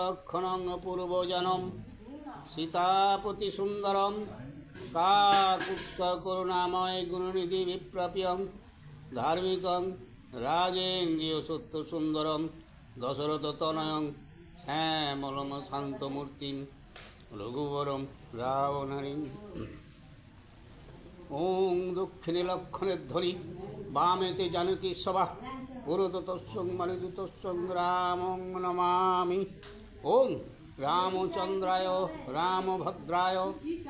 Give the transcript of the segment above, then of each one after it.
লক্ষণং পূর্বজনম সীতাপতি সুন্দরম কাকুৎস করুণাময় গুণনিধি বিপ্রপ্যং ধার্মিকং রাজেন্দ্রিয় সত্য সুন্দরম দশরথ তনয়ং শ্যামলম শান্তমূর্তিম রঘুবরম রাবণারিং। ওং দক্ষিণে লক্ষণের ধরি বামেতে জানকী সভা পুরোতস্যং মানিতস্যং রামং নমামি। ওং রামচন্দ্রায় রামভদ্রায়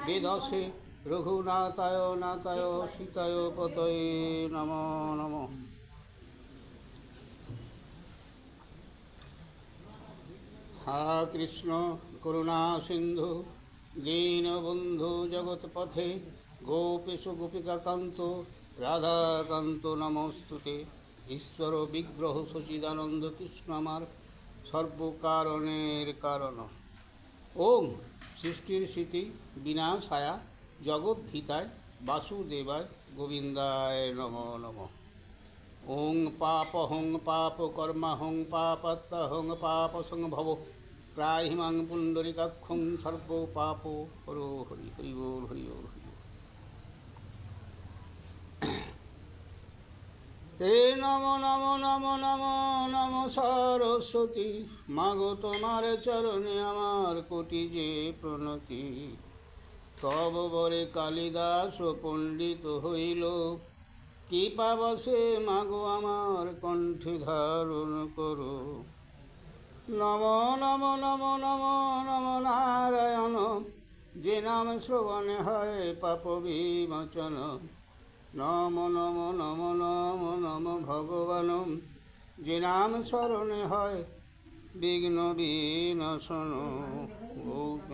বেদসে রঘুনাথায় নাথায় সীতায় পতয়ে নমো নমঃ। হা কৃষ্ণ করুণা সিন্ধু দীনবন্ধু জগৎপথে গোপেশ গোপিকাকান্ত রাধাকান্ত নমস্তুতে। ঈশ্বর বিগ্রহ সচিদানন্দ কৃষ্ণ আমার সর্বকারণের কারণ। ওং সৃষ্টির স্মৃতি বিনাশায়া জগদ্ধিতায় বাসুদেবায় গোবিন্দায় নমো নমঃ। ওং পাপহং পাপকর্মাহং পাপাত্তাহং পাপসংভব ত্রাহিমাং পুণ্ডরিকাক্ষং সর্ব পাপ হরো হরি হরি বল হরি বল হরি বল। হে নম নম নম নম নম সরস্বতী মাগো তোমার চরণে আমার কোটি যে প্রণতি। তব বরে কালিদাস পণ্ডিত হইল কি পাবসে মাগো আমার কণ্ঠে ধারণ করো। নম নম নম নম নম নারায়ণ যে নাম শ্রবণে হয় পাপ বিমোচন। নম নম নম নম নম ভগবান যে নাম স্মরণে হয় বিঘ্ন বিনাশন।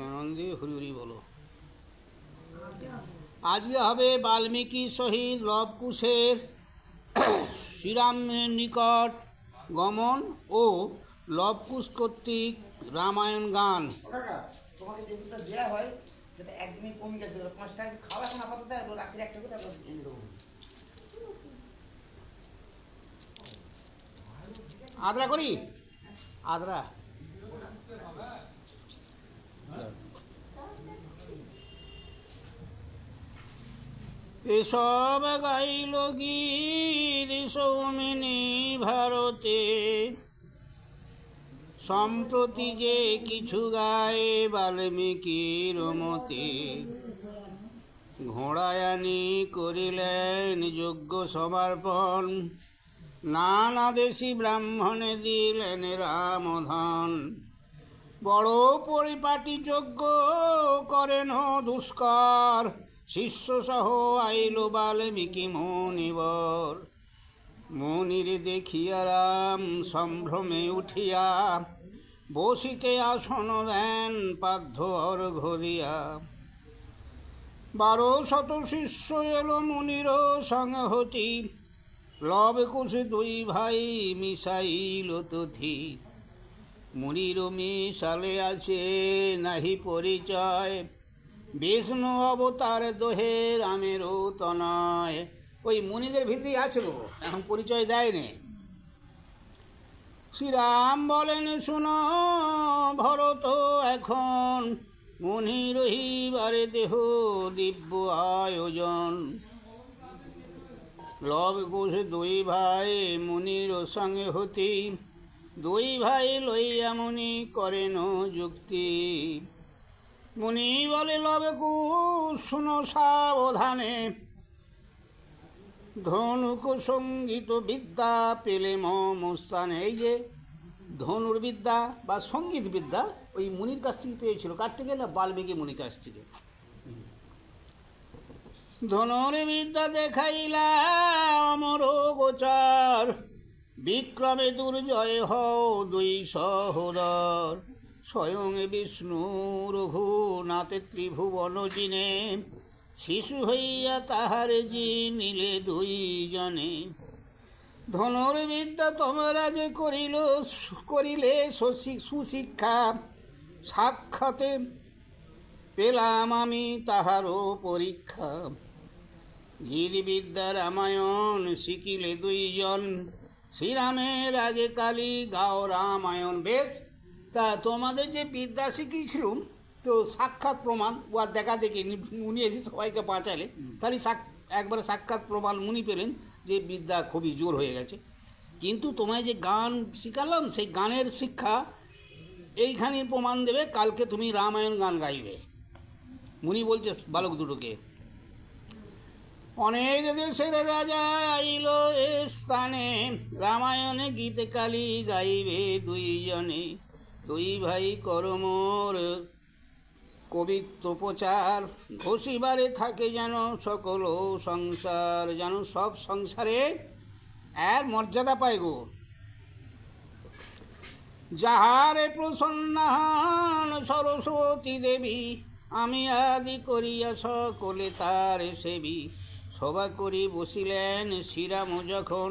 আনন্দে হরি হরি বলো। আজকে হবে বাল্মীকি শহীদ লবকুশের শ্রীরামের নিকট গমন ও লবকুশ কর্তৃক রামায়ণ গান। তোমাকে যে দুটো দেওয়া হয় সেটা একদিনই কমে গেছে, 5 টাকা খাওয়া এখন আপাতত রাত্রে একটা করে এনে দেবো। আদ্রা করি আদ্রা এসব গাইল গীত সৌমিনী ভারতে সম্প্রতি যে কিছু গায়ে বাল্মীকির মতে। ঘোড়ায়ানি করিলেন যজ্ঞ সমর্পণ নানা দেশি ব্রাহ্মণে দিলেন রামধন। বড় পরিপাটি যজ্ঞ করেন দুষ্কর শিষ্য সহ আইল বাল্মীকি মুনিবর। মুনির দেখিয়া রাম সম্ভ্রমে উঠিয়া বসিতে আসন দেন পার্থ অর্ঘ্য দিয়া। 1200 শিষ্য এলো মুনির সংহতি লবকুশ দুই ভাই মিশাইল তথি। মুনির মিশালে আছে নাহি পরিচয় বিষ্ণু অবতার দোহে রামেরও তনয়। ওই মুনিদের ভিতরেই আছে গো, এখন পরিচয় দেয়নি। শ্রীরাম বলেন শুনো ভরত এখন মুনি রহিবারে দেহ দিব্য আয়োজন। লবকুশ দুই ভাই মুনির সঙ্গে হতি দুই ভাই লইয়া মুনি করেন যুক্তি। মুনি বলে লবকুশ শুনো সাবধানে ধনুক সঙ্গীত বিদ্যা পেলে মমস্থানে। এই যে ধনুর বিদ্যা বা সঙ্গীত বিদ্যা ওই মুনির কাছ থেকে পেয়েছিল। কার থেকে না? বাল্মীকি মুনির কাছ থেকে। ধনুর বিদ্যা দেখাইলা অমর গোচার বিক্রমে দুর্জয় হও দুই সহোদর। স্বয়ং বিষ্ণু রঘুনাথে ত্রিভুবন জিনে শিশু হইয়া তাহার জি নিলে দুইজনে। ধনুর্বিদ্যা তোমরা যে করিলে সুশিক্ষা সাক্ষাতে পেলাম আমি তাহারও পরীক্ষা। গীতবিদ্যা রামায়ণ শিখিলে দুইজন শ্রীরামের আগে কালী গাও রামায়ণ। বেশ, তা তোমাদের যে বিদ্যা শিখিয়েছিলুম, তো সাক্ষাৎ প্রমাণ ও আর দেখা দেখি উনি এসে সবাইকে বাঁচালে, তাহলে একবারে সাক্ষাৎ প্রমাণ উনি পেলেন যে বিদ্যা খুবই জোর হয়ে গেছে। কিন্তু তোমায় যে গান শিখালাম, সেই গানের শিক্ষা এইখানের প্রমাণ দেবে, কালকে তুমি রামায়ণ গান গাইবে। মুনি বলছে বালক দুটোকে, অনেক দেশের রাজা আইল এ স্থানে, রামায়ণে গীত কালী গাইবে দুইজনে। দুই ভাই করমোর কবিত্ব প্রচার, ঘষিবারে থাকে যেন সকল সংসার, যেন সব সংসারে এর মর্যাদা পায় গো। যাহারে প্রসন্না হন সরস্বতী দেবী, আমি আদি করিয়া সকলে তার সেবী। সভা করি বসিলেন শ্রীরাম যখন,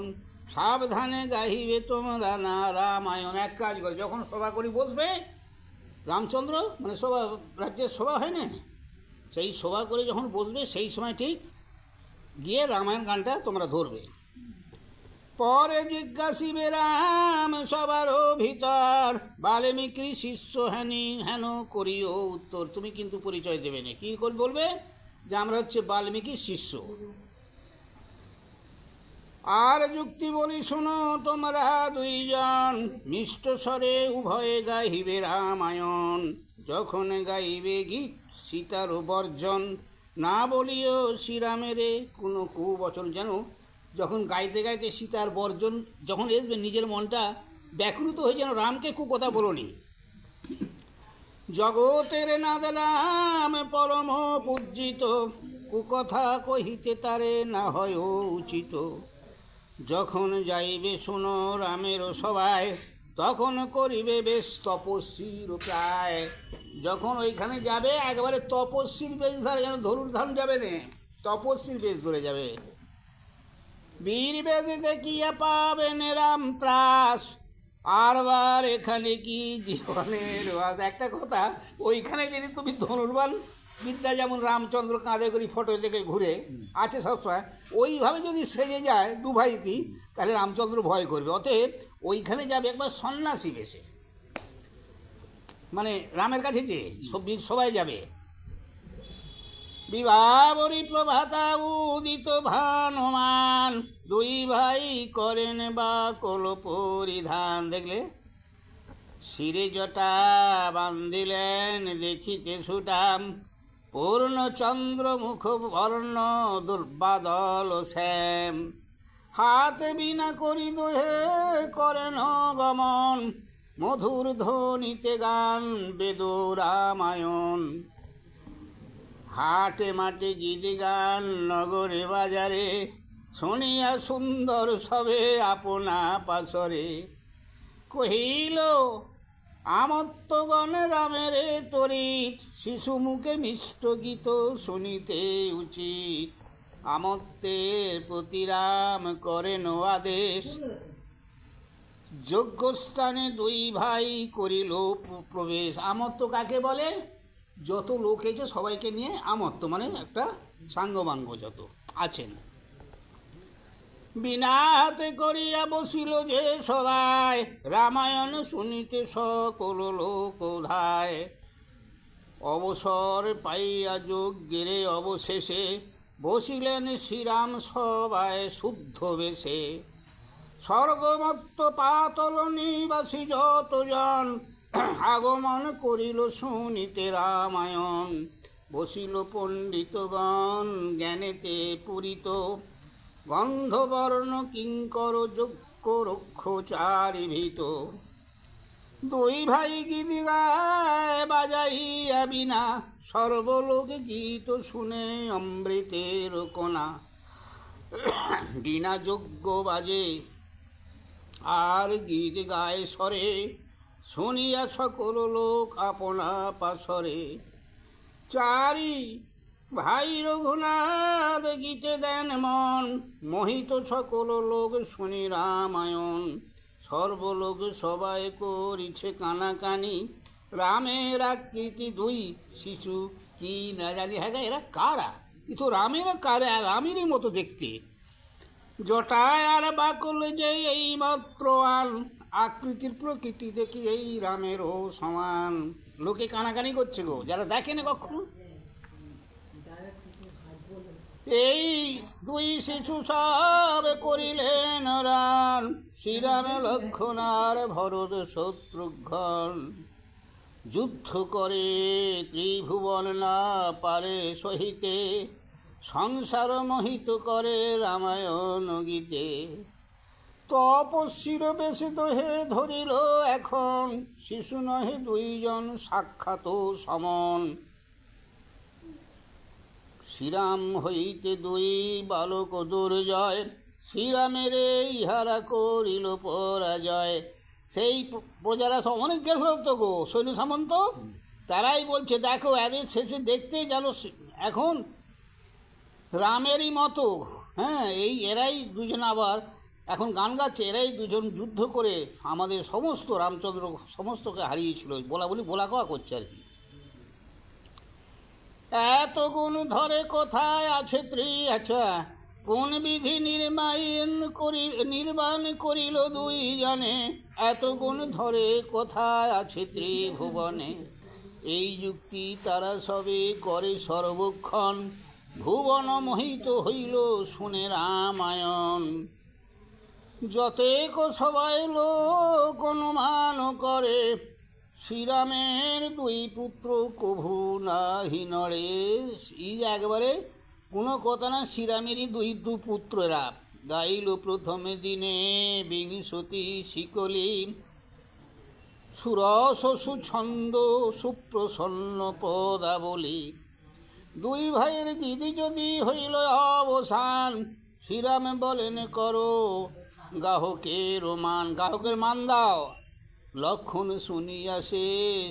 সাবধানে গাহিবে তোমরা না রামায়ণ। এক কাজ করে, যখন সভা করি বসবে রামচন্দ্র, মানে সভা, রাজ্যের সভা হয় না, সেই সভা করে যখন বসবে সেই সময় ঠিক গিয়ে রামায়ণ গানটা তোমরা ধরবে। পরে জিজ্ঞাসিবে রাম সবারও ভিতর, বাল্মীকি শিষ্য হেন করিও উত্তর। তুমি কিন্তু পরিচয় দেবে না, কী করে বলবে যে আমরা হচ্ছে বাল্মীকি শিষ্য। আর যুক্তি বলি শোনো তোমরা দুইজন, মিষ্ট স্বরে উভয়ে গাইবে রামায়ণ। যখন গাইবে গীত সীতার বর্জন, না বলিও শ্রীরামেরে কোনো কুবচন। যেন যখন গাইতে গাইতে সীতার বর্জন যখন আসবে, নিজের মনটা ব্যাকুলিত হয়ে যেন রামকে কথা বলোনি। জগতের নাদ রাম পরম পূজিত, কুকথা কহিতে তারে না হয় উচিত। যখন যাইবে শোনো রামের সভায়, তখন করিবে বেশ তপস্বীর প্রায়। যখন ওইখানে যাবে একেবারে তপস্বীর বেশ ধরে, যেন ধরুর ধারণ যাবে না, তপস্বীর বেশ ধরে যাবে। বীর বেদে দেখিয়া পাবেন রাম ত্রাস, আরবার এখানে কি জীবনের বাস। একটা কথা, ওইখানে যদি তুমি ধনুর্বান বিদ্যা যেমন রামচন্দ্র কাঁধে করি ফটো দেখে ঘুরে আছে সবসময়, ওইভাবে যদি সেজে যায় দুভাইতি, তাহলে রামচন্দ্র ভয় করবে। অতএব ওইখানে যাবে একবার সন্ন্যাসী বেশে, মানে রামের কাছে যে সবাই যাবে। বিবাবরী প্রভাতা উদিত ভানুমান, দুই ভাই করেন বা কল পরিধান। দেখলে শিরে জটা বান্ধিলেন দেখিতে সুটাম, পূর্ণচন্দ্র মুখ বর্ণ দুর্বাদল শ্যাম। হাতে বিনা করি দোহে করেন গমন, মধুর ধ্বনিতে গান বেদ রামায়ণ। হাটে মাঠে গীত গান নগরে বাজারে, শুনিয়া সুন্দর সবে আপনা পাশরে। কহিল আমত্তগণ রামের তরিত, শিশু মুখে মিষ্ট গীত শুনিতে উচিত। আমত্তের প্রতি রাম করেন আদেশ, যজ্ঞস্থানে দুই ভাই করিল প্রবেশ। আমত্ত কাকে বলে? যত লোক এসে সবাইকে নিয়ে আমত্ত, মানে একটা সাঙ্গবাঙ্গ যত আছেন। বিনা হাতে করিয়া বসিল যে সবাই, রামায়ণ শুনিতে সকল লোক ধায়। অবসর পাইয়া যজ্ঞের অবশেষে, বসিলেন শ্রীরাম সবায় শুদ্ধ বেশে। স্বর্গমত্ত পাতল নিবাসী যতজন, আগমন করিল শুনিতে রামায়ণ। বসিল পণ্ডিতগণ জ্ঞানেতে পূরিত, গন্ধবর্ণ কিঙ্কর যজ্ঞ রক্ষচারী ভীত। দুই ভাই গীত গায় বাজাইয়া বিনা, সর্বলোকে গীত শুনে অমৃতের কোনা। বিনা যজ্ঞ বাজে আর গীত গায় স্বরে, শুনিয়া সকল লোক আপনা পাশরে। চারি ভাই রঘুনাথ গীতে দেন মন, মোহিত সকল লোক শুনি রামায়ণ। সর্বলোক সবাই করিছে কানাকানি, রামের আকৃতি দুই শিশু কি না জানি। হ্যাঁ এরা কারা? এ তো রামের কারা, রামেরই মতো দেখতে। জটায় আর বাকল যে এই মাত্র আন, আকৃতির প্রকৃতি দেখি এই রামেরও সমান। লোকে কানাকানি করছে গো, যারা দেখেনি কখনো। এই দুই শিশু সব করিলেন রান, শ্রীরামে লক্ষ্মণ আর ভরত শত্রুঘ্ন। যুদ্ধ করে ত্রিভুবন না পারে সহিতে, সংসার মোহিত করে রামায়ণ গীতে। তপস্বীর বেশি দোহে ধরিল এখন, শিশু নহে দুইজন সাক্ষাৎ সমন। শ্রীরাম হইতে দুই বালক দুর্জয়, শ্রীরামের ইহারা করিল পরাজয়। সেই প্রজারা অনেক গেছিল তো গো, সৈন্য সামন্ত, তারাই বলছে দেখো এদের শেষে দেখতে যেন এখন রামেরই মতো। হ্যাঁ, এই এরাই দুজন আবার এখন গান গাচ্ছে, এরাই দুজন যুদ্ধ করে আমাদের সমস্ত রামচন্দ্র সমস্তকে হারিয়েছিল, বলা কওয়া করছে আর কি। এত গুণ ধরে কোথায় আছে আচ্ছা, কোন বিধি নির্বাণ করিল দুই জনে, এত গুণ ধরে কোথায় আছে ত্রিভুবনে। এই যুক্তি তারা সবে করে সর্বক্ষণ, ভুবন মোহিত হইল শুনে রামায়ণ। যতেক সবাই লোক অনুমান করে, শ্রীরামের দুই পুত্র কভু নাহি নড়ে। এই একবারে কোনো কথা না, শ্রীরামেরই দু পুত্ররা। গাইল প্রথমে দিনে বিংশতি শিকলি, সুরস সুছন্দ সুপ্রসন্ন পদাবলী। দুই ভাইয়ের দিদি যদি হইল অবসান, শ্রীরাম বলেন করো গাহকের মান, গাহকের মান দাও। লক্ষণ শুনিয়া সে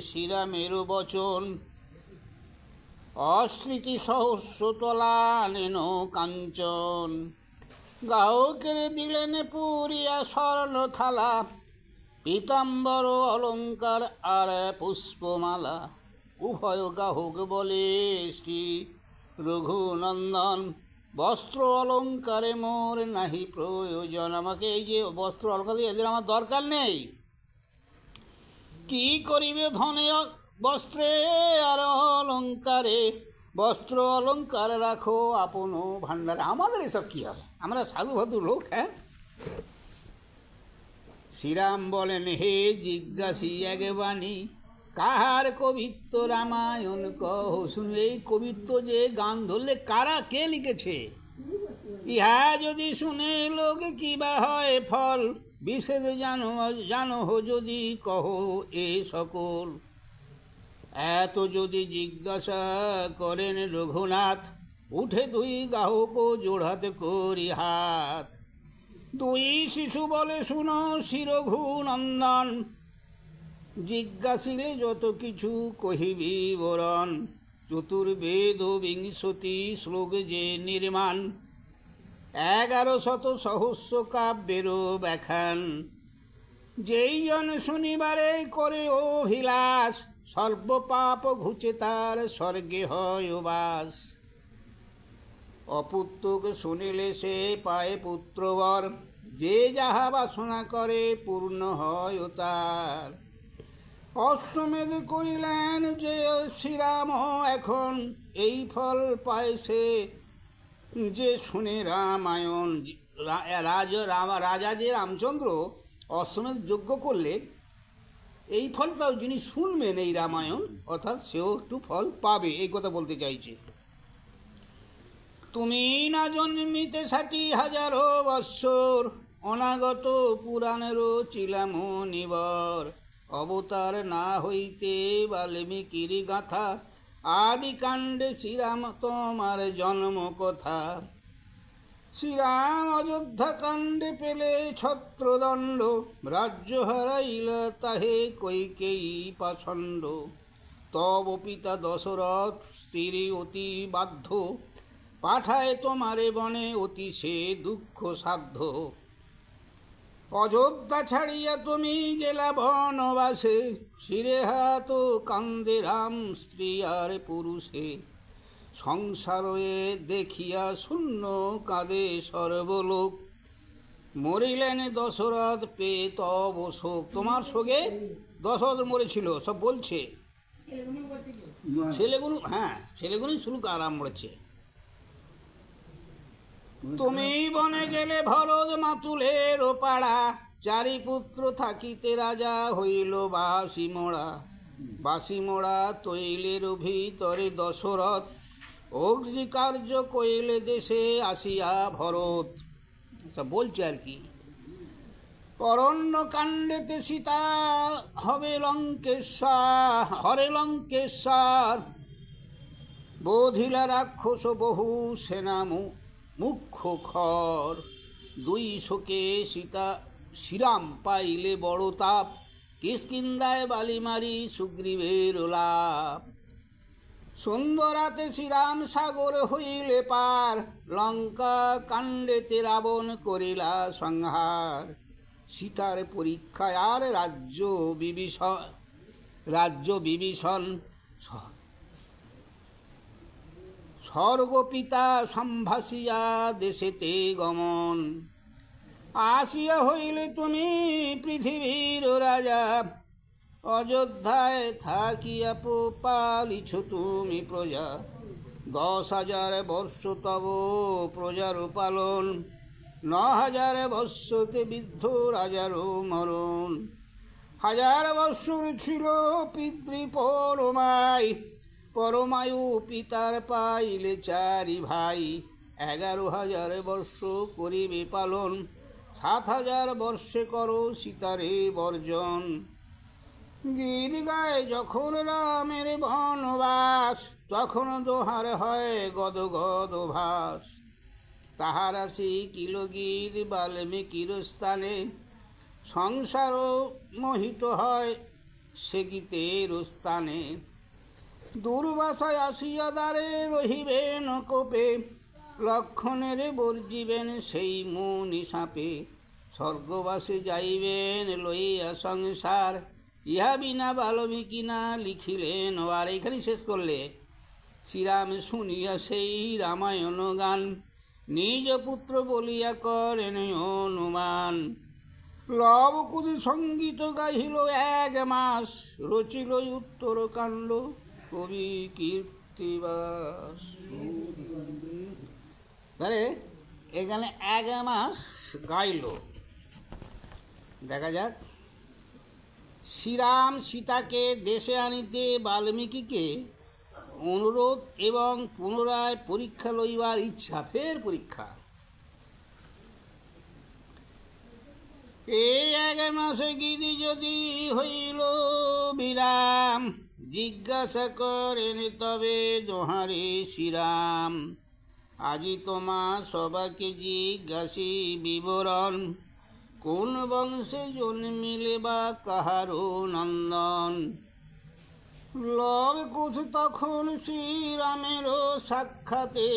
শ্রীরামের বচন, অস্মৃতি সহস্র তলা নেন কাঞ্চন। গাহকের দিলেন পুরিয়া স্বর্ণ থালা, পীতাম্বর অলঙ্কার আর পুষ্পমালা। উভয় গাহক বলে শ্রী রঘুনন্দন, বস্ত্র অলঙ্কারে মোর নাহি প্রয়োজন। আমাকে এই যে বস্ত্র অলঙ্কার এদের আমার দরকার নেই। কি করিবে ধনে বস্ত্রে আর অলঙ্কারে, বস্ত্র অলঙ্কার রাখো আপন ভাণ্ডারে। আমাদের এসব কি হবে, আমরা সাধু ভাধু লোক। হ্যাঁ, শ্রীরাম বলেন হে জিজ্ঞাসী এক বাণী, কাহার কবিত্ব রামায়ণ কহ শুনি। এই কবিত্ব যে গান ধরলে কারা কে লিখেছে, ইহা যদি শুনে লোক কিবা হয় ফল। বিশেষ জানো যদি কহ এ সকল। এত যদি জিজ্ঞাসা করেন রঘুনাথ, উঠে দুই গাহক জোড়হাতে করি হাত। দুই শিশু বলে শুনো শ্রী রঘুনন্দন, জিজ্ঞাসিলে যত কিছু কহিবি বরণ। চতুর্বেদ বিংশতি শ্লোক যে নির্মাণ, 1100 সহস্র কাব্যেরও ব্যাখ্যান। যেই জন শনিবারে করে অভিলাষ, সর্ব পাপ ঘুচে তার স্বর্গে হয় বাস। অপুত্রক শুনিলে সে পায় পুত্রবর, যে যাহা বাসনা করে পূর্ণ হয় তার। অশ্বমেধ করিলেন যে শ্রীরাম এখন, এই ফল পায় সে যে শুনে রামায়ণ। রাজা যে রামচন্দ্র অশ্বমেধ যজ্ঞ করলে এই ফলটাও যিনি শুনবেন এই রামায়ণ, অর্থাৎ সেও একটু ফল পাবে, এই কথা বলতে চাইছে। তুমি না জন্মিতে 60,000 বৎসর, অনাগত পুরাণেরও ছিলাম নিবর। অবতার না হইতে বাল্মীকির গাথা, আদি কাণ্ডে শ্রীরাম তোমার জন্ম কথা। শ্রীরাম অযোধ্যা কাণ্ডে পেলে ছত্রদণ্ড, রাজ্য হারাইল তাহে কৈকেয়ী পাছণ্ড। তব পিতা দশরথ স্ত্রী অতি বাধ্য, পাঠায় তোমারে বনে অতি সে দুঃখ সাধ্য। অযোধ্যা ছাড়িয়া তুমি গেলা বনবাসে, শিরে হাত কান্দে রাম স্ত্রী আর পুরুষে। সংসারে দেখিয়া শূন্য কাঁদে সর্বলোক, মরিলেন দশরথ পেয়ে তব শোক, তোমার শোকে দশরথ মরেছিল সব বলছে ছেলেগুলো, হ্যাঁ ছেলেগুলোই শুরু আরাম করেছে। তুমি বনে গেলে ভরত মাতুলের পাড়া, চারি পুত্র থাকিতে রাজা হইল বাসি মোড়া। বাসি মোড়া তৈলের ভিতরে দশরথ, অগ্নিকার্য কইলে দেশে আসিয়া ভরত। তা বলছে আর কি, অরণ্য কাণ্ডেতে সীতা হবে লঙ্কেশ্বর, হরে লঙ্কেশ্বর। বোধিলা রাক্ষস বহু সেনা মুখ্য খর। দুই শোকে সীতা শ্রীরাম পাইলে বড় তাপ, কিষ্কিন্ধায় বালি মারি সুগ্রীবের লাভ। সুন্দরাতে শ্রীরাম সাগর হইলে পার, লঙ্কা কাণ্ডেতে রাবণ করিলা সংহার। সীতার পরীক্ষায় আর রাজ্য বিভীষণ, স্বর্গপিতা সম্ভাসিয়া দেশেতে গমন। আসিয়া হইলে তুমি পৃথিবীর রাজা, অযোধ্যায় থাকিয়া পালিছ তুমি প্রজা। 10,000 বর্ষ তব প্রজার পালন, 9,000 বৎসতে বৃদ্ধ রাজার মরণ। 1,000 বৎসর ছিল পিতৃপরমায়, পরমায়ু পিতার পাইলে 4 ভাই। 11,000 বর্ষ করিবে পালন, 7,000 বর্ষে করো সীতারে বর্জন। গীত গায় যখন রামের বনবাস, তখন দোহার হয় গদ গদ ভাস। তাহার শিখিল গীত বাল্মীকির স্থানে, সংসার মোহিত হয় সে গীতের স্থানে। দুর্বাসায় আসিয়া দ্বারে রহিবেন কোপে, লক্ষণের বর্জিবেন সেই মুনি সাপে। স্বর্গবাসে যাইবেন লইয়া সংসার, ইহা বিনা বাল্মীকি না লিখিলেন আর। এখানে শেষ করলে শ্রীরাম শুনিয়া সেই রামায়ণ গান, নিজ পুত্র বলিয়া করেন অনুমান। লবকুশ সঙ্গীত গাহিল 1 মাস, রচিল উত্তরকাণ্ড কবি কীর্তিবাস। তাহলে এখানে 1 মাস গাইল। দেখা যাক, শ্রীরাম সীতাকে দেশে আনিতে বাল্মীকিকে অনুরোধ এবং পুনরায় পরীক্ষা লইবার ইচ্ছা। ফের পরীক্ষা। এই 1 মাসে গিদি যদি হইল বিরাম, জিজ্ঞাসা করেন তবে দোহারে শ্রীরাম। আজি তোমা সবাকে জিজ্ঞাসি বিবরণ, কোন বংশে জন্মিলে বা কাহারো নন্দন। লবকুশ তখন শ্রীরামের সাক্ষাতে,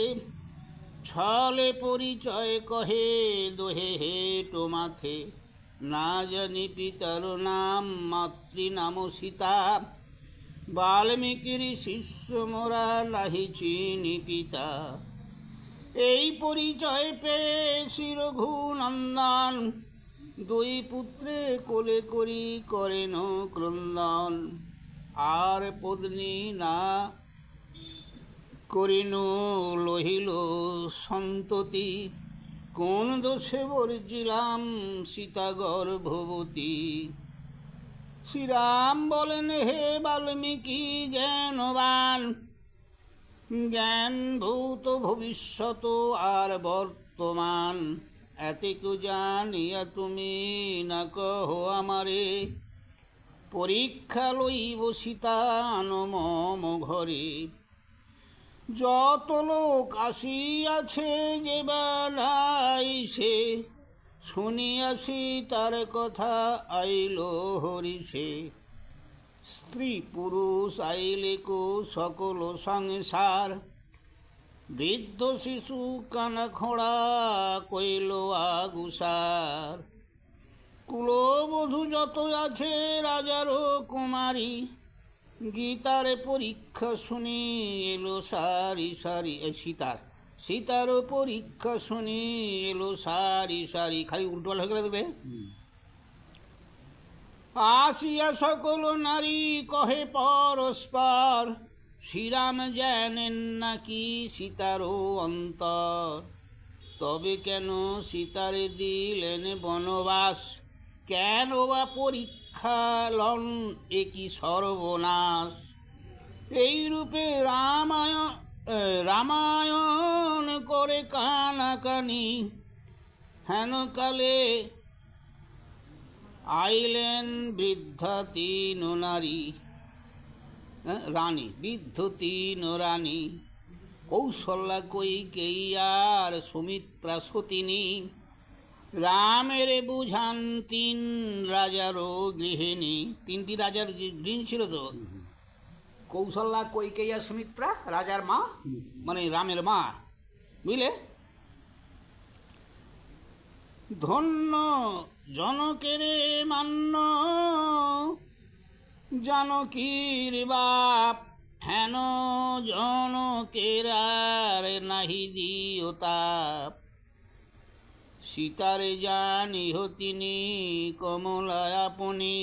ছলে পরিচয় কহে দোহে হেটো মাথে। না জানি পিতার নাম, মাতৃ নাম সীতা, বাল্মীকির শিষ্য মোরা নাহি চিনি পিতা। এই পরিচয় পেয়ে শ্রী রঘুনন্দন, 2 পুত্রে কোলে করি করেন ক্রন্দন। আর পত্নী না করিন লহিল সন্ততি, কোন দোষে বর্জিলাম সীতা গর্ভবতী। শ্রীরাম বলেন হে বাল্মীকি জ্ঞানবান, জ্ঞান ভূত ভবিষ্যৎ আর বর্তমান। এতেকু জানিয়া তুমি না কহ আমারে, পরীক্ষা লইব সীতা মম ঘরে। যত লোক আসিয়াছে যে বানাইছে, শুনিয়াছি তার কথা আইল হরিষে। স্ত্রী পুরুষ আইলে কো সকল সংসার, বৃদ্ধ শিশু কানা খোঁড়া কইল আগুসার। কুলবধূ যত আছে রাজার কুমারী, গীতার পরীক্ষা শুনি এলো সারি সারি। সীতার পরীক্ষা শুনি এলো সারি সারি, খালি উল্টোপাল্টা হয়ে গেলে দেখবে। আসিয়া সকল নারী কহে পরস্পর, শ্রীরাম জানেন নাকি সীতারও অন্তর। তবে কেন সীতারে দিলেন বনবাস, কেন বা পরীক্ষা লন একই সর্বনাশ। এই রূপে রামায়ণ করে কানাকানি, হেন কালে আইলেন বৃদ্ধা তিন নারী, রানী, বৃদ্ধ তিন রানী, কৌশল্যা কৈকেয়ী আর সুমিত্রা সতিনী। রামের বুঝান তিন রাজারও গৃহিণী, তিনটি রাজার গৃহিণী ছিল তো, কৌশল্যা কৈকেয়ী আর সুমিত্রা, রাজার মা মানে রামের মা, বুঝলে। ধন্য জনকের মান্য জানকীর বাপ, হেন জনকের আর নাহি দিও তাপ। সীতারে জানিহ তিনি কমলা আপনি,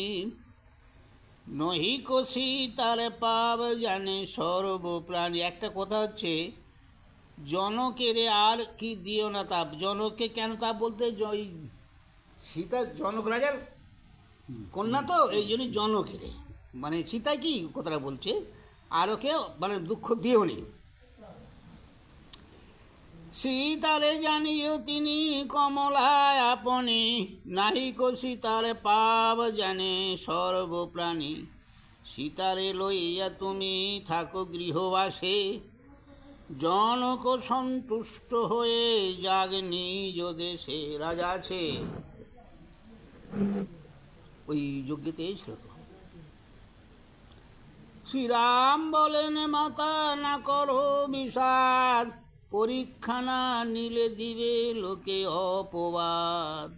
নহিক সীতার পাব জানে সর্বপ্রাণী। একটা কথা হচ্ছে, জনকের আর কি দিও না তাপ। জনককে কেন তাপ বলতে, সীতা জনক রাজার কন্যা তো, এই জন্যই জনকের, মানে সীতা কি কথাটা বলছে, আর ওকে মানে দুঃখ দিও নি। সীতারে জানিও তিনি কমলায় আপনি, নাহিক সীতার পাব জানে সর্বপ্রাণী। সীতারে লইয়া তুমি থাকো গৃহবাসে, জনক সন্তুষ্ট হয়ে যাগ নিজ দেশে। রাজা আছে, ওই যজ্ঞতে ছিল তো। শ্রীরাম বলেন মাতা না করো বিষাদ, পরীক্ষা না নিলে দিবে লোকে অপবাদ।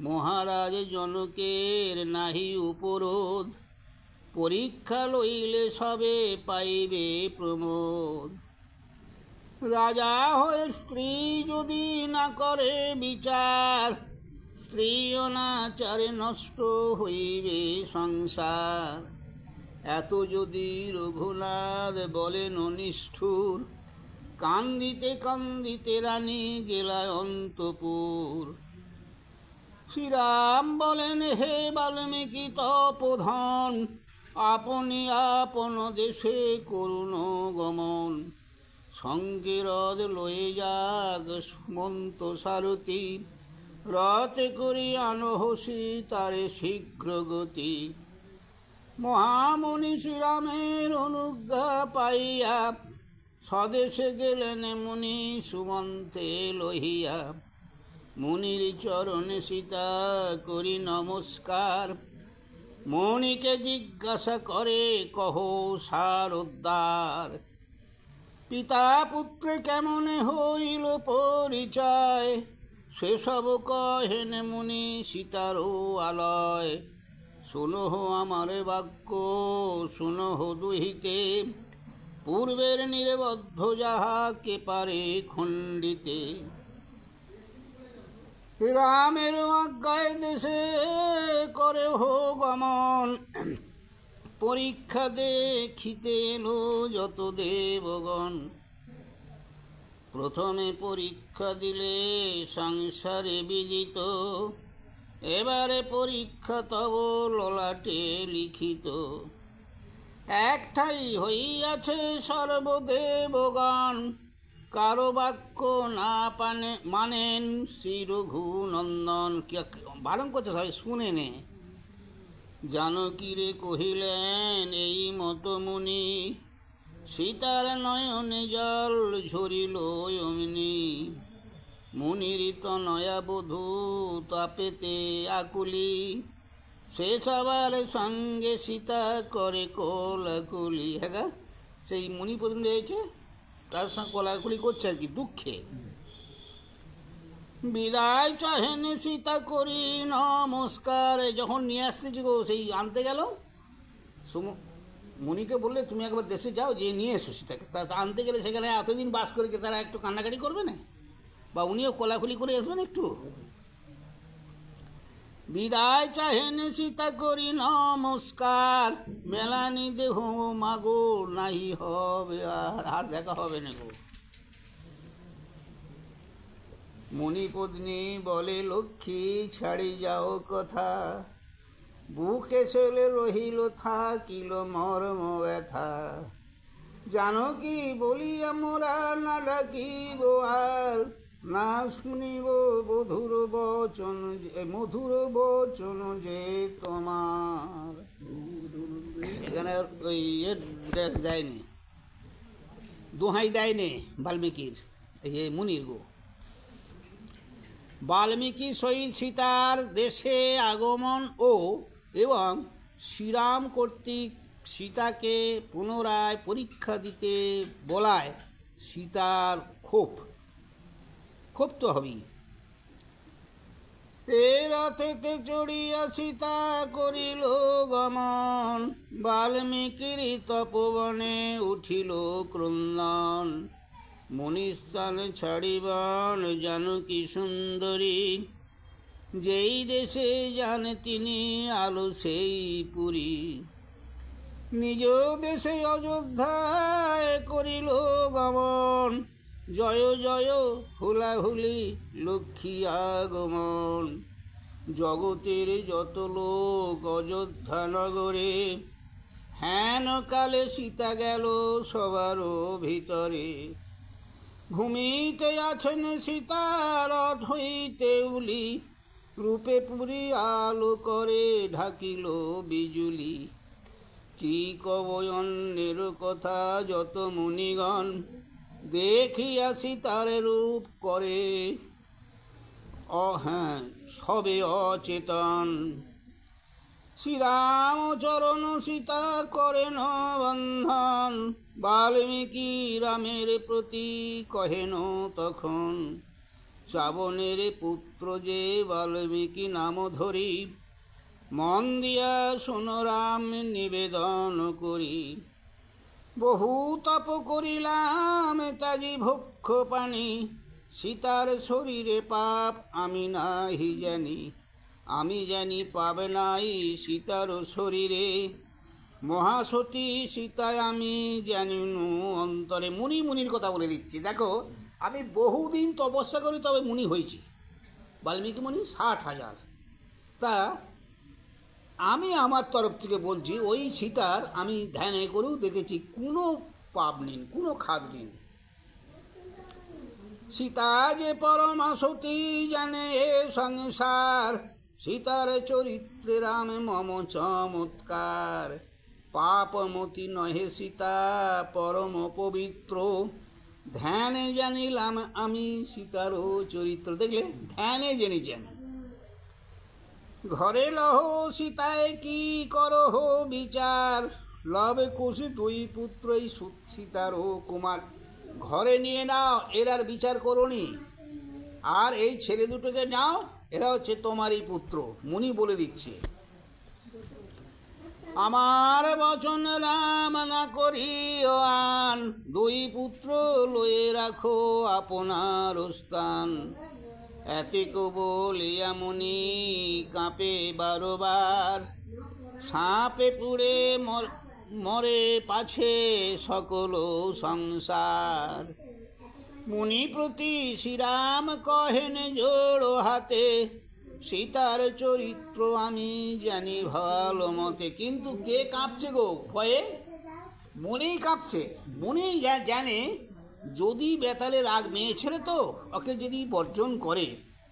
মহারাজ জনকের নাহি উপরোধ, পরীক্ষা লইলে সবে পাইবে প্রমোদ। রাজা হয়ে স্ত্রী যদি না করে বিচার, স্ত্রী অনাচারে নষ্ট হইবে সংসার। এত যদি রঘুনাথ বলেন নিষ্ঠুর, কান্দিতে কান্দিতে রানী গেলায় অন্তপুর। শ্রীরাম বলেন হে বাল্মীকি তপোধন, আপনি আপন দেশে করুণ গমন। সঙ্গে রথ লয়ে যাক সুমন্ত সারথি, রথে করি আনহ সীতারে শীঘ্র গতি। মহামুনি শ্রীরামের অনুজ্ঞা পাইয়া, স্বদেশে গেলেন মুনি সুমন্তে লহিয়া। মুনির চরণে সীতা করি নমস্কার, মুনিকে জিজ্ঞাসা করে কহ সারোদ্ধার। পিতা পুত্রে কেমন হইল পরিচয়, সেসব কহেন মুনি সীতারও আলয়। শুনহ আমার বাক্য শুনহ দুহিতে, পূর্বের নির্বদ্ধ যাহাকে পারে খণ্ডিতে। রামের আজ্ঞায় দেশে করে হো গমন, পরীক্ষা দেখিতে এলো যত দেবগণ। প্রথমে পরীক্ষা দিলে সংসারে বিদিত, এবারে পরীক্ষা তব ললাটে লিখিত। একটাই হইয়াছে সর্বদেবগণ, কারো বাক্য না মানেন শ্রী রঘুনন্দন। বারণ করছে সবাই শুনে নে। জানকীরে কহিলেন এই মত মুনি, সীতার নয়নে জল ঝরিল অমনি। মুনির তনয়া বধূ তাপেতে আকুলি, সে সবার সঙ্গে সীতা করে কোলাকুলি। হ্যাঁ, সেই মুনি প্রথম রয়েছে, তার সঙ্গে কোলাকুলি করছে আর কি, দুঃখে। বিদায় চাহেন সীতা করি নমস্কার। যখন নিয়ে আসতেছি গো, সেই আনতে গেল মুনিকে বললে তুমি একবার দেশে যাও, যে নিয়ে এসো সীতাকে। তা আনতে গেলে সেখানে এতদিন বাস করেছে, তারা একটু কান্নাকাটি করবে না? বা উনিও কোলাকুলি করে আসবেন একটু। বিদায় চাহেন সীতা করি নমস্কার, মেলানি দেহ মাগো নাহি হবে আর দেখা হবে না গো। মণিপত্নী বলে লক্ষ্মী ছাড়ি যাও কথা, বুকে চলে রহিল থাকিল মর্ম ব্যথা। জানকী বলিয়া মোরা না ডাকিব আর, না শুনিব মধুর বচন যে তোমার। এখানে ওই দেয়নি, দোহাই দেয়নি বাল্মীকির, মুনির গো। বাল্মীকি সহিত সীতার দেশে আগমন এবং শ্রীরাম কর্তৃক সীতাকে পুনরায় পরীক্ষা দিতে বলায় সীতার ক্ষোভ তো হবেই। রথেতে চড়িয়া সীতা করিল গমন, বাল্মীকির তপবনে উঠিল ক্রন্দন। মনিস্থান ছাড়িবান জানকী সুন্দরী, যেই দেশে যান তিনি আলো সেই পুরী। নিজ দেশে অযোধ্যায় করিল গমন, জয় জয় হুলাহুলি লক্ষ্মী আগমন। জগতের যত লোক অযোধ্যা নগরে, হেন কালে সীতা গেল সবারও ভিতরে। ভূমিতে আছেন সীতা রথ হইতে উলি, রূপে পুরী আলো করে ঢাকিল বিজুলি। কি কব অন্যের কথা যত মুনিগণ, দেখিয়া সীতার রূপ করে সবে অচেতন। শ্রীরামচরণ সীতা করেন বন্ধন, বাল্মীকি রামের প্রতি কহেন তখন। শ্রাবণের পুত্র যে বাল্মীকি নাম ধরি, মন দিয়া শোন রাম নিবেদন করি। বহু তপ করিলাম তাজি ভক্ষ পানি, সীতার শরীরে পাপ আমি নাহি জানি। আমি জানি পাবে নাই সীতার শরীরে, মহাসতী সীতায় আমি জানিনু অন্তরে। মুনির কথা বলে দিচ্ছি। দেখো, আমি বহুদিন তপস্যা করি তবে মুনি হয়েছি। বাল্মীকি মুনি 60,000। তা আমি আমার তরফ থেকে বলছি, ওই সীতার আমি ধ্যানে করেও দেখেছি কোনো পাপ নেই, কোনো খাদ নেই। সীতা যে পরমা সতী জানে এ সংসার, সীতার চরিত্রে রাম মম চমৎকার। পাপমতি নহে সীতা পরম পবিত্র, ধ্যানে জানিলাম আমি সীতারও চরিত্র। দেখলে, ধ্যানে জেনেছেন। ঘরে লহ সীতায় কি করহ বিচার, লবে কুশি দুই পুত্রই সীতারও কুমার। ঘরে নিয়ে নাও, এর আর বিচার করোনি। আর এই ছেলে দুটোকে নাও, এরা হচ্ছে তোমারই পুত্র। মুনি বলে দিচ্ছে, আমার বচন রাম না করিও আন, দুই পুত্র লয়ে রাখো আপনার স্থান। এতিক বলিয়া মুনি কাঁপে বারবার, সাপে পুড়ে মরে পাছে সকল সংসার। মুনি প্রতি শ্রীরাম কহেন জোড়ো হাতে, সীতার চরিত্র আমি জানি ভালো মতে। কিন্তু কে কাঁপছে গো ভয়ে? মুনি কাঁপছে। মুনি জানে, যদি বেতালে রাগ মেয়ে ছেলে তো, ওকে যদি বর্জন করে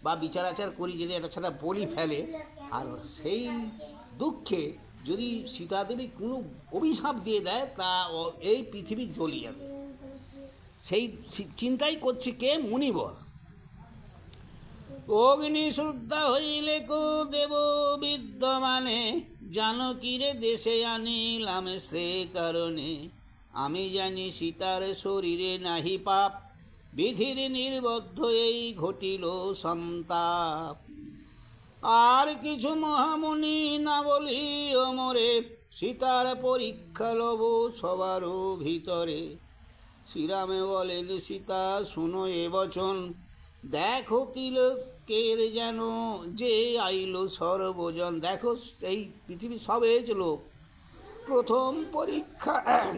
বা বিচার আচার করি, যদি একটা ছাড়া বলি ফেলে, আর সেই দুঃখে যদি সীতাদেবী কোনো অভিশাপ দিয়ে দেয়, তা এই পৃথিবী জ্বলে যাবে। সেই চিন্তাই করছে কে? মুনিবর। অগ্নি শ্রদ্ধা হইলে কো দেব বিদ্যমানে, জানকীরে দেশে আনিলাম সে কারণে। আমি জানি সীতার শরীরে নাহি পাপ, বিধির নির্বদ্ধ এই ঘটিল সন্তাপ। আর কিছু মহামুনি না বলিও মোরে, সীতার পরীক্ষা লব সবারও ভিতরে। শ্রীরামে বলেন সীতা শুনো এ বচন, দেখো তিলকের যেন যে আইল সর্বজন। দেখো এই পৃথিবীর সব হয়েছিল, প্রথম পরীক্ষা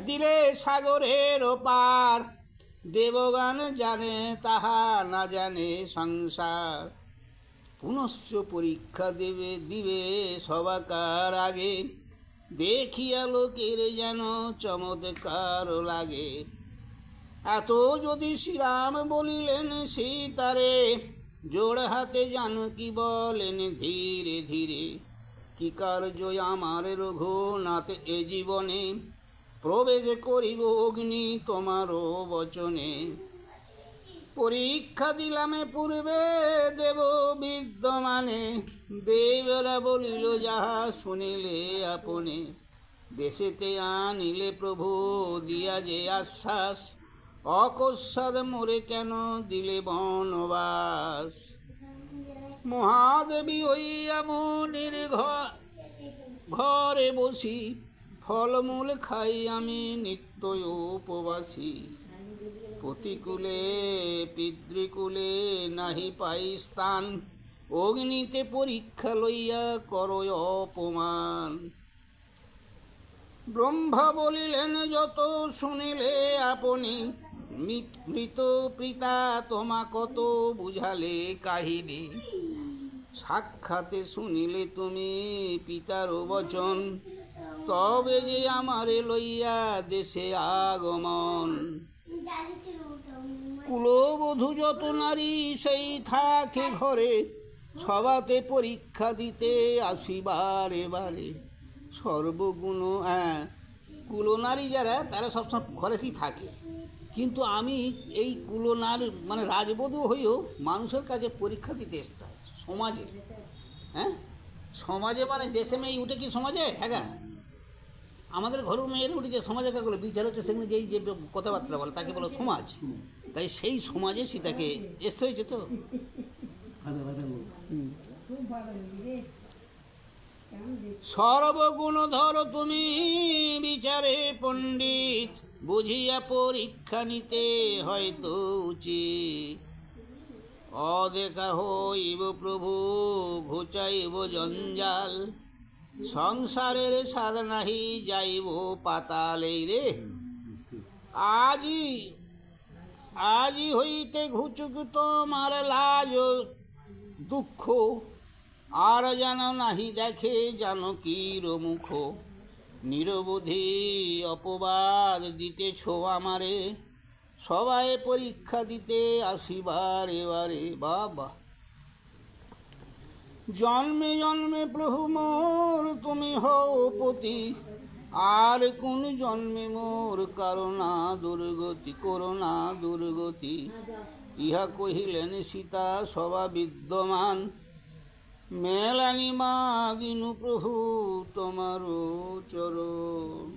দিলে সাগরের পার। দেবগান জানে তাহা না জানে সংসার। পুনশ্চ পরীক্ষা দিবে সবাকার আগে, দেখিয়া লোকের যেন চমৎকার লাগে। এত যদি শ্রীরাম বলিলেন সীতারে, জোড় হাতে জানকী বলেন ধীরে ধীরে, কি কার্য আমার রঘুনাথ এ জীবনে, প্রবেশ করিব অগ্নি তোমারও বচনে। পরীক্ষা দিলামে পূর্বে দেব বিদ্যমানে, দেবরা বলিল যাহা শুনিলে আপনে। দেশেতে আনিলে প্রভু দিয়া যে আশ্বাস, অকস্মাৎ মোরে কেন দিলে বনবাস। মহাদেবী হইয়া মনির ঘরে বসি, ফলমূল খাই আমি নিত্য উপবাসী। প্রতিকূলে পিতৃকুলে নাহি পাই স্থান, অগ্নিতে পরীক্ষা লইয়া করো অপমান। ব্রহ্মা বলিলেন যত শুনিলে আপনি, মৃত পিতা তোমা কত বুঝালে কাহিনী। সাক্ষাতে শুনিলে তুমি পিতার বচন, তবে যে আমারে লইয়া দেশে আগমন। কুলবধূ যত নারী সেই থাকে ঘরে, সবাতে পরীক্ষা দিতে আসিবারে বারে। সর্বগুণ কুলনারী যারা তারা সবসময় ঘরেতেই থাকে, কিন্তু আমি এই কুলনার মানে রাজবধূ হয়েও মানুষের কাছে পরীক্ষা দিতে এসতে হয় সমাজে। সমাজে মানে যে সে মেয়ে উঠে কি সমাজে? হ্যাঁ, আমাদের ঘরের মেয়ের উঠেছে সমাজে, কাগুলো বিচার হচ্ছে সেখানে যেই যে কথাবার্তা বলে তাকে বলো সমাজ। তাই সেই সমাজে সীতাকে আসতে হয়েছে। তো সর্বগুণ ধর তুমি বিচারে পণ্ডিত, বুঝিয়া পরীক্ষা নিতে হয়তো উচিত। অদেখা হইব প্রভু ঘুচাইব জঞ্জাল, সংসারের স্বাদ নাহি যাইব পাতালে রে। আজি হইতে ঘুচুক তোমার লাজ দুঃখ, আর যেন নাহি দেখে জানকীর মুখ। নিরবধি অপবাদ দিতেছ আমারে, সবাই পরীক্ষা দিতে আসিবার এবারে। বাবা জন্মে জন্মে প্রভু মোর তুমি হও পতি, আর কোন জন্মে মোর করোনা দুর্গতি। ইহা কহিলেন সীতা সভা বিদ্যমান, মেলানি মাগিনু প্রভু তোমারও চরণ।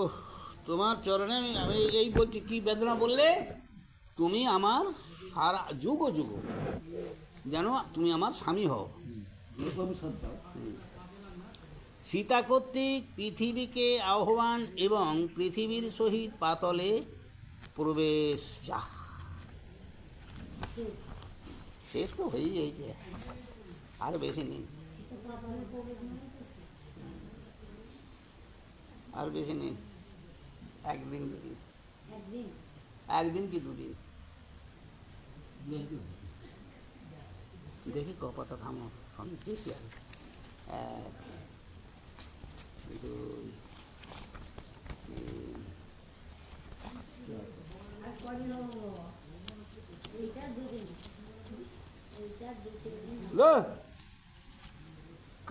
ওহ, তোমার চরণে আমি এই বলছি, কি বেদনা বললে, তুমি আমার সারা যুগ যেন তুমি আমার স্বামী হও। সীতা কর্তৃক পৃথিবীকে আহ্বান এবং পৃথিবীর সহিত পাতলে প্রবেশ। যা শেষ তো হয়ে যাইছে, আর বেশি নেই, আর বেশি নেই। একদিন কি দুদিন দেখি কপাতা থামো সঙ্গে দেখি। আর 1 2 3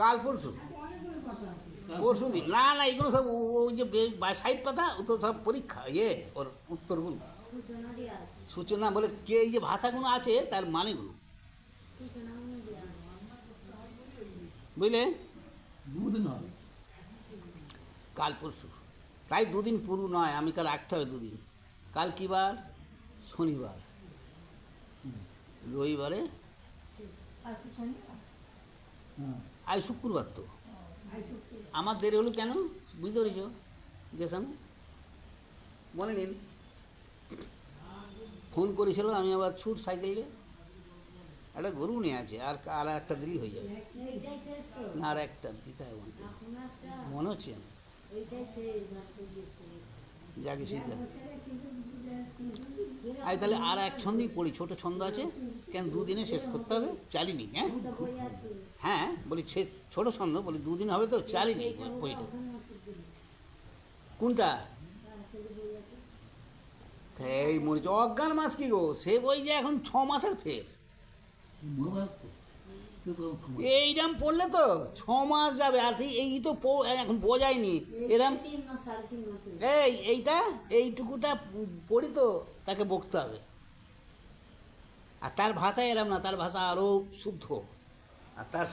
কাল পরশু দিন। না এগুলো সব ওই যে সাইড পাতা, ও তো সব পরীক্ষা ওর উত্তরগুলো সূচনা বলে কে, এই যে ভাষাগুলো আছে তার মানেগুলো বুঝলে। কাল পরশু, তাই দুদিন পুরো নয়, আমি কাল রাখতে হবে 2 দিন। কাল কী বার? শনিবার, রবিবারে আজ শুক্রবার তো আমার দেরি হলো কেন বুঝতে পেরেছ গেছাম মনে নিন ফোন করেছিল আমি আবার ছুট সাইকেলে একটা গরু নিয়ে আছে আর আর একটা দেরি হয়ে যাবে না আর একটা দিতে হবে মনে হচ্ছে না যাকে সিদ্ধা আজ তাহলে আর এক ছন্দেই পড়ি ছোটো ছন্দ আছে কেন দুদিনে শেষ করতে হবে চালিনি হ্যাঁ হ্যাঁ বলি ছোটো ছন্দ বলি দুদিন হবে তো চালিনি বইটা কোনটা এই মরিচ অজ্ঞান মাস কি গো সে বই যে এখন 6 মাসের ফের এইরকম পড়লে তো 6 মাস যাবে আর এই তো এখন বোঝায়নি এরম এইটুকুটা পড়ি তো তাকে বকতে হবে আর তার ভাষা এরম না তার ভাষা আরও শুদ্ধ আর তার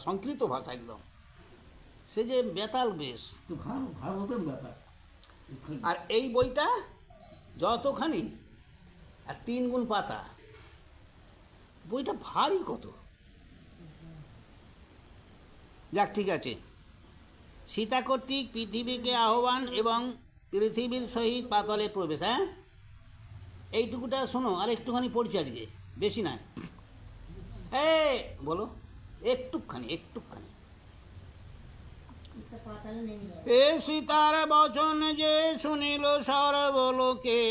সংকৃত ভাষা একদম সে যে বেতাল বেশ আর এই বইটা যতখানি আর 3 গুণ পাতা বইটা ভারী কত যাক ঠিক আছে সীতা কর্তৃক পৃথিবীকে আহ্বান এবং পৃথিবীর সহিত পাতলে প্রবেশ হ্যাঁ এইটুকুটা শোনো আর একটুখানি পড়ছি আজকে বেশি নয় বলো একটুখানি এ সীতার বচন যে শুনিল সর্বলোকে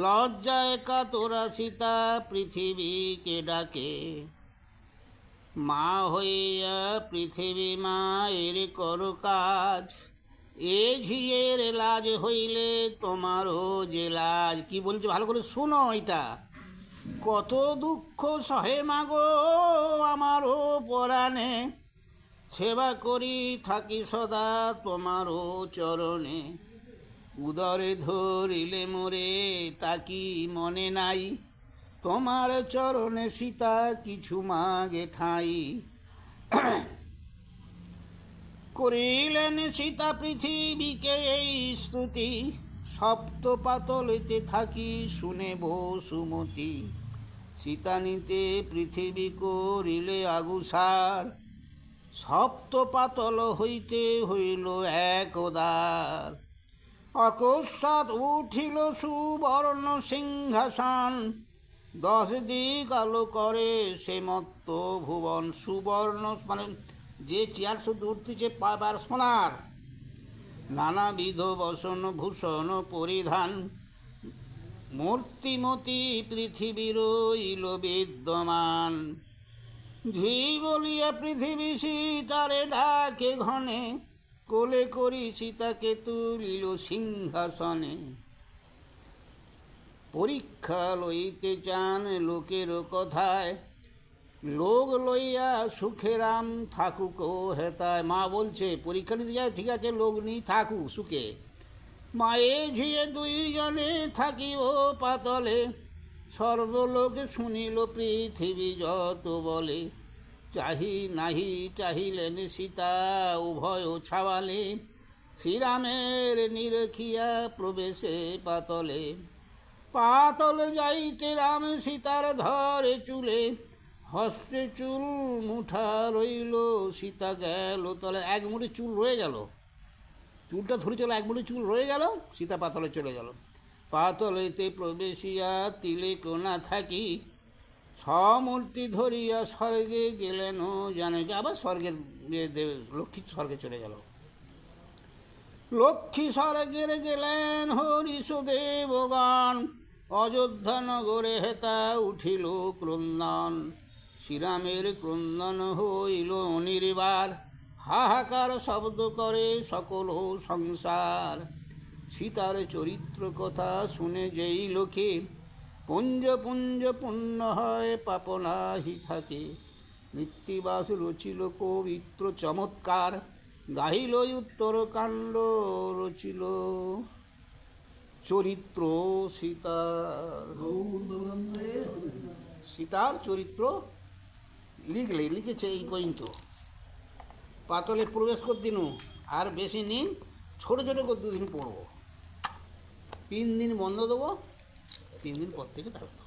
লজ্জায় কাতরা সীতা পৃথিবীকে ডাকে মা হইয়া পৃথিবী মায়ের করো কাজ এ ঝিয়ের লাজ হইলে তোমারও যে লাজ কি বলছে ভালো করে শোনো এটা কত দুঃখ সহে মাগো আমারও পরাণে সেবা করি থাকি সদা তোমারও চরণে উদরে ধরিলে মোরে তাকি মনে নাই তোমার চরণে সীতা কিছু মাগে ঠাই করিলেন সীতা পৃথিবীকে এই স্তুতি সপ্ত পাতলেতে থাকি শুনে বসুমতি সীতা নিতে পৃথিবী করিলে আগুসার সপ্ত পাতল হইতে হইল একদার অকস্মাৎ উঠিল সুবর্ণ সিংহাসন 10 দিক আলো করে সে মত্ত ভুবন সুবর্ণ মানে যে চেয়ার শুধু উঠতেছে পাবার সোনার নানাবিধ বসন ভূষণ পরিধান মূর্তিমতি পৃথিবীর ইল বিদ্যমান ধী বলিয়া পৃথিবী সীতারে ডাকে ঘনে কোলে করি সীতাকে তুলিল সিংহাসনে পরীক্ষা লইতে চান লোকের কথায় লোক লইয়া সুখে রাম থাকুক হেতায় মা বলছে পরীক্ষা নিতে যায় ঠিক আছে লোক নিয়ে থাকুক সুখে মায়ে ঝিয়ে 2 জনে থাকিব পাতলে সর্বলোকে শুনিল পৃথিবী যত বলে চাহি নাহি চাহিলেন সীতা উভয় ছাওয়ালে শ্রীরামের নিরখিয়া প্রবেশে পাতলে পাতলে যাইতে রাম সীতার ধরে চুলে হস্তে চুল মুঠা রইল সীতা গেল তলে 1 মুঠি চুল রয়ে গেল চুলটা ধরে চলো 1 মুঠি চুল রয়ে গেল সীতা পাতলে চলে গেল পাতলেতে প্রবেশিয়া তিলে কোনা থাকি সমূর্তি ধরিয়া স্বর্গে গেলেন জানকী আবার স্বর্গের লক্ষ্মী স্বর্গে চলে গেল লক্ষ্মী স্বর্গের গেলেন হরিষদেবগণ অযোধ্যা নগরে হেতা উঠিল ক্রন্দন শ্রীরামের ক্রন্দন হইল অনির্বার হাহাকার শব্দ করে সকল সংসার সীতার চরিত্র কথা শুনে যেই লোকে পুঞ্জ পুঞ্জ পুণ্য হয় পাপ নাহি থাকে মৃত্তিবাস রচিল পবিত্র চমৎকার গাহিল উত্তর কাণ্ড রচিল চরিত্র সীতার চরিত্র লিখেছে এই পর্যন্ত পাতলে প্রবেশ কর দিনু আর বেশি নিন ছোটো ছোটো করে 2 দিন পড়বো 3 দিন বন্ধ দেবো 3 দিন পর থেকে তারপর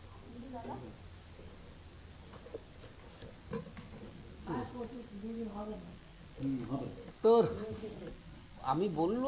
তোর আমি বললো